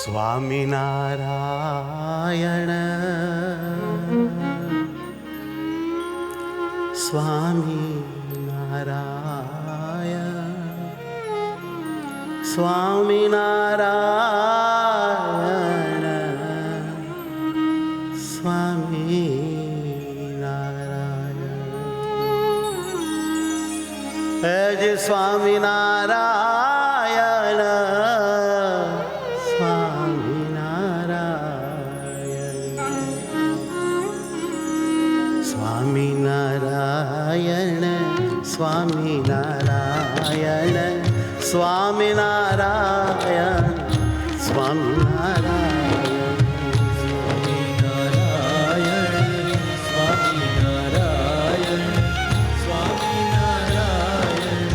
સ્વામિનારાયણ સ્વામિનારાયણ સ્વામિનારાયણ સ્વામિનારાયણ હે જે સ્વામિનારાયણ સ્વામિનારાયણ સ્વામિનારાયણ સ્વામિનારાયણ સ્વામિનારાયણ સ્વામિનારાયણ સ્વામિનારાયણ સ્વામિનારાયણ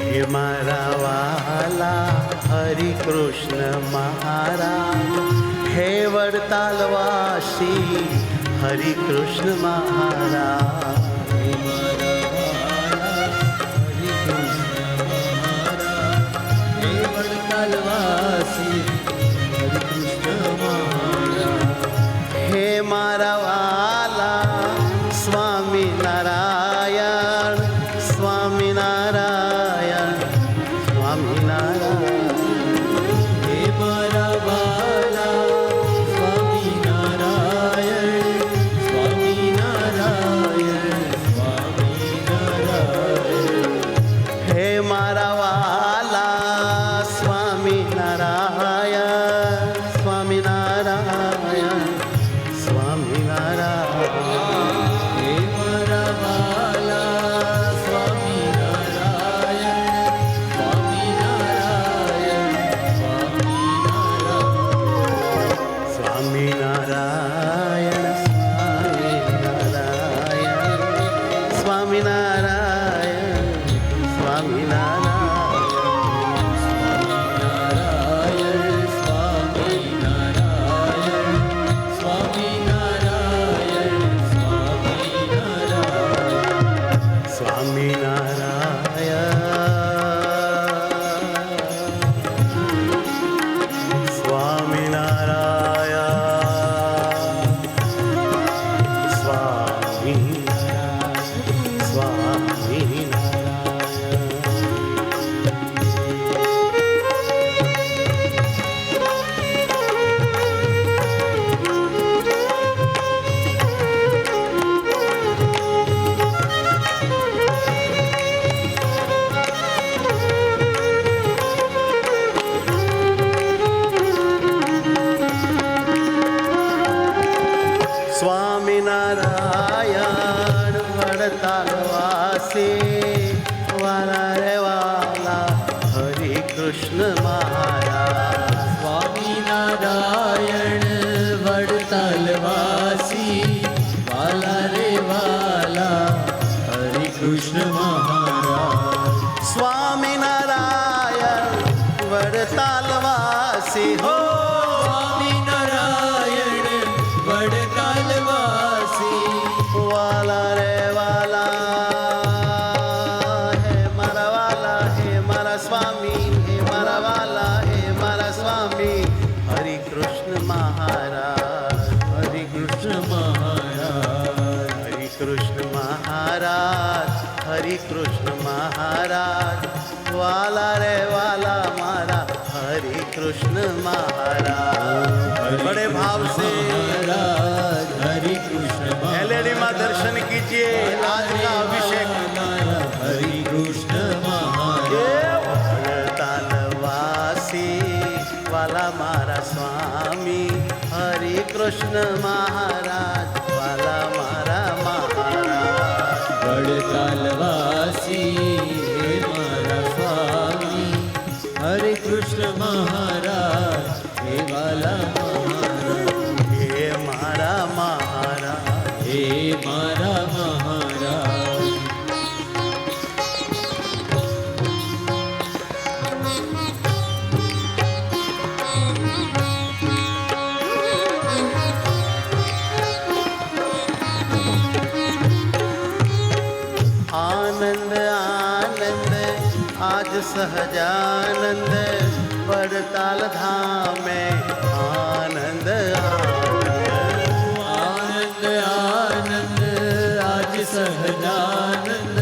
હે મારા વાલા હરિ કૃષ્ણ મહારાજ હે વડતાલવાસી હરિ કૃષ્ણ મહારાજ હે મારા વાલા સ્વામિનારાયણ સ્વામિનારાયણ સ્વામિનારાયણ હે મારા વાલા સ્વામિનારાયણ સ્વામિનારાયણ સ્વામિનારાયણ હે મારા વાલા સ્વામિનારાયણ સ્વામિનારાયણ સ્વામિનારાયણ હે મારા વાલા સ્વામિનારાયણ સ્વામિનારાયણ સ્વામિનારાયણ સ્વામિનારાયણ સ્વામિનારાયણ સ્વામિનારાયણ સ્વામિનારાયણ વડતાલવાસી વાલા રે વાલા હરિ કૃષ્ણ મહારાજ સ્વામિનારાયણ વડતાલવાસી વાલા રે વાલા હરિ કૃષ્ણ મહારાજ સ્વામિનારાયણ વડતાલવાસી હો સ્વામિનારાયણ વડતાલવાસી વાલા રે વાલા હે મારા સ્વામી હે મારા વાલા હે મારા સ્વામી હરિ કૃષ્ણ મહારાજ હરિ કૃષ્ણ મહારાજ હરિ કૃષ્ણ મહારાજ હરિ કૃષ્ણ મહારાજ વાલા રે વાલા મારા હરિ કૃષ્ણ મહારાજ बड़े भाव से हरि कृष्ण एलईडी में दर्शन कीजिए आज का अभिषेक हरि कृष्ण तालवासी वाला मारा स्वामी हरि कृष्ण महाराज वाला मारा महाराज वडतालवासी हे मारा स्वामी हरि कृष्ण महाराज हे वाला महाराज हे मारा महाराज हे मारा महाराज आनंद आनंद आज सहजानंद वड़ताल धाम में आनंद आनंद आनंद आज सहजानंद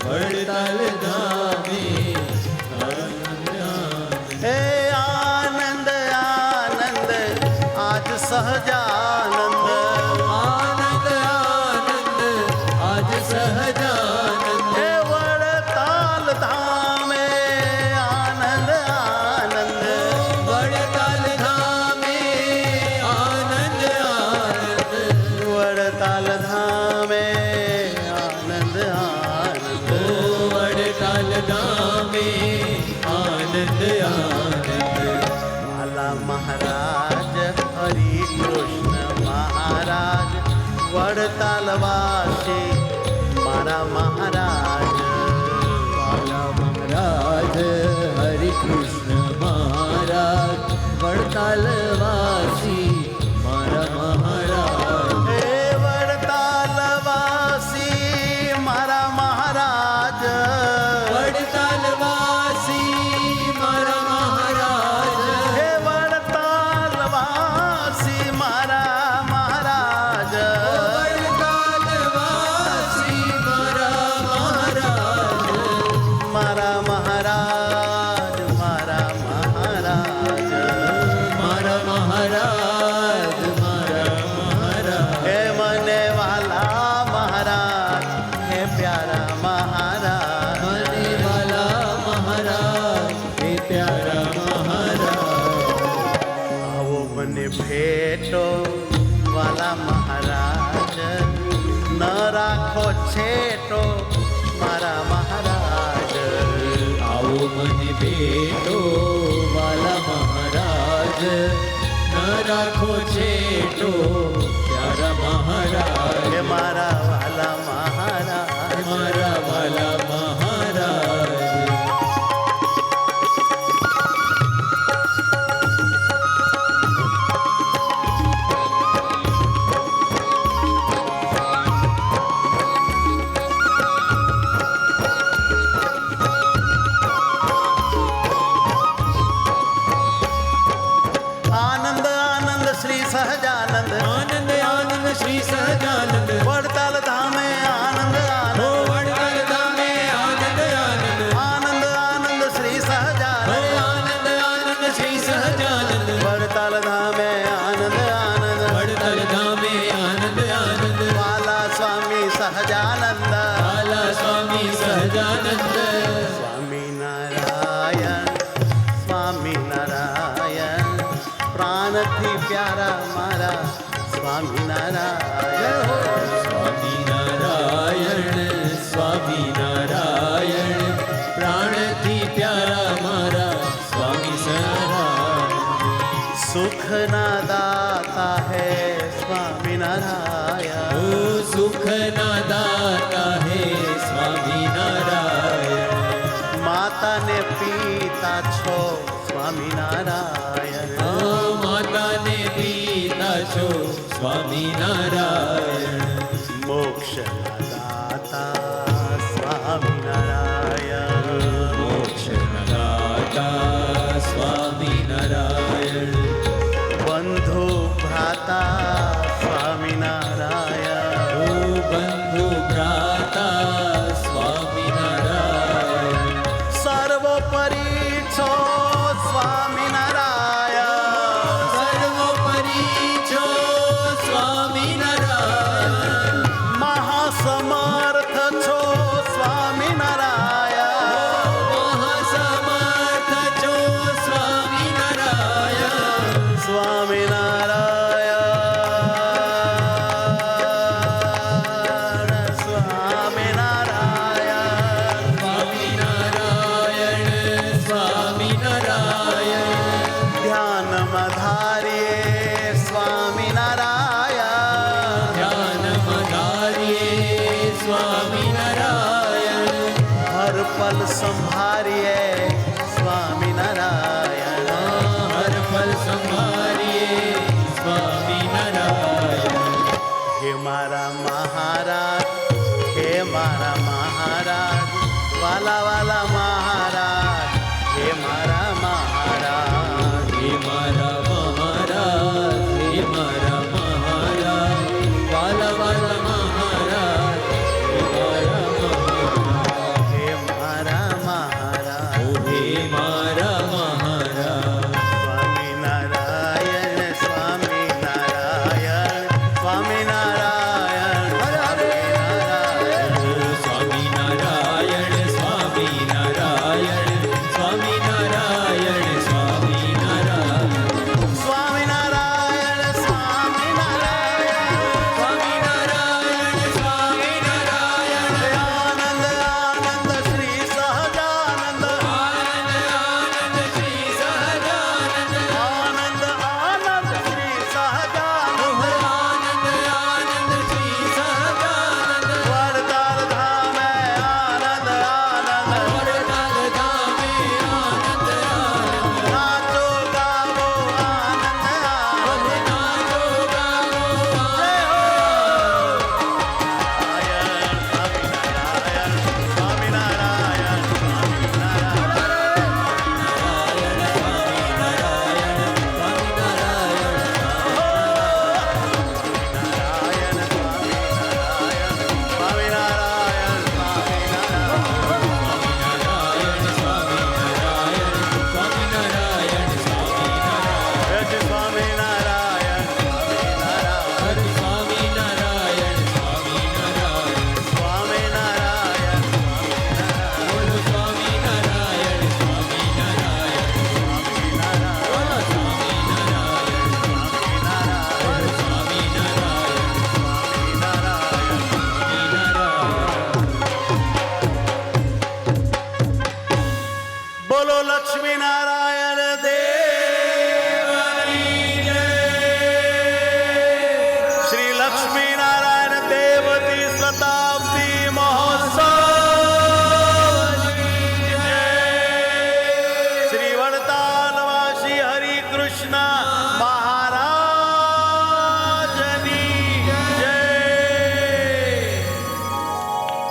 वड़ताल धामे आनंद आनंद हे आनंद आनंद आज सहजानंद आनंद आनंद आज सहजानंद हे वड़ताल धाम में आनंद आनंद वड़ताल धामे आनंद आनंद वड़ताल धाम में आनंद आनंद वड़ताल धामे आनंद आनंद वाला महाराज हरि कृष्ण महाराज वड़ताल वासी मारा महाराज वाला महाराज हरि कृष्ण महाराज वड़ताल वासी मारा महाराज हे वड़ताल वासी मारा महाराज वड़ताल वासी मारा महाराज हे वड़ताल वासी मारा महाराज वड़ताल वासी मारा महाराज मारा महाराज मारा महाराज मारा महाराज मारा महाराज हे मने वाला महाराज हे प्यारा महाराज मने वाला महाराज हे प्यारा महाराज आओ मने भेटो वाला महाराज न राखो छेटो मारा महाराज आओ મને ભેટો વાલા મહારાજ ન રાખો છેટો પ્યારા મહારાજ हे मारा वाला महाराज મારા વાલા મહારાજ आनंद आनंद श्री सहजानंद આનંદ આનંદ શ્રી સહજાનંદ वड़ताल धामे आनंद ઓ आनंद વડતાલ ધામે આનંદ આનંદ आनंद आनंद श्री ઓ सहजानंद આનંદ આનંદ શ્રી સહજાનંદ वड़ताल धामे आनंद आनंद વડતાલ ધામે આનંદ આનંદ वाला स्वामी सहजानंद વાલા સ્વામી સહજાનંદ स्वामी नारायण स्वामी नारायण प्राण थी प्यारा मारा स्वामी नारायण સ્વામી નારાયણ સ્વામી નારાયણ પ્રાણથી પ્યારા મારા સ્વામી નારાયણ सुख ना दाता है स्वामी नारायण ઓ સુખ ના દાતા હે સ્વામી નારાયણ माता ने पिता छो स्वामी नारायण ઓ માતા ને પિતા છો સ્વામી નારાયણ मोक्ष ना दाता स्वामी नारायण મોક્ષ દાતા સ્વામી નારાયણ बंधु भ्राता स्वामी नारायण ઓ બંધુ ભ્રાતા સ્વામી નારાયણ सर्वोपरि छो स्वामी नारायण સર્વોપરી છો સ્વામી નારાયણ महासमर्थ छो स्वामी नारायण મહાસમર્થ છો સ્વામી નારાયણ स्वामी नारायण स्वामी नारायण સ્વામી નારાયણ સ્વામી નારાયણ ध्यान मधारिये स्वामी नारायण ધ્યાન મધારીએ સ્વામી નારાયણ हर पल संभारिये स्वामी नारायण હર પલ સંભારીએ સ્વામી નારાયણ हे मारा महाराज हे मारा महाराज વાલા વાલા મહારાજ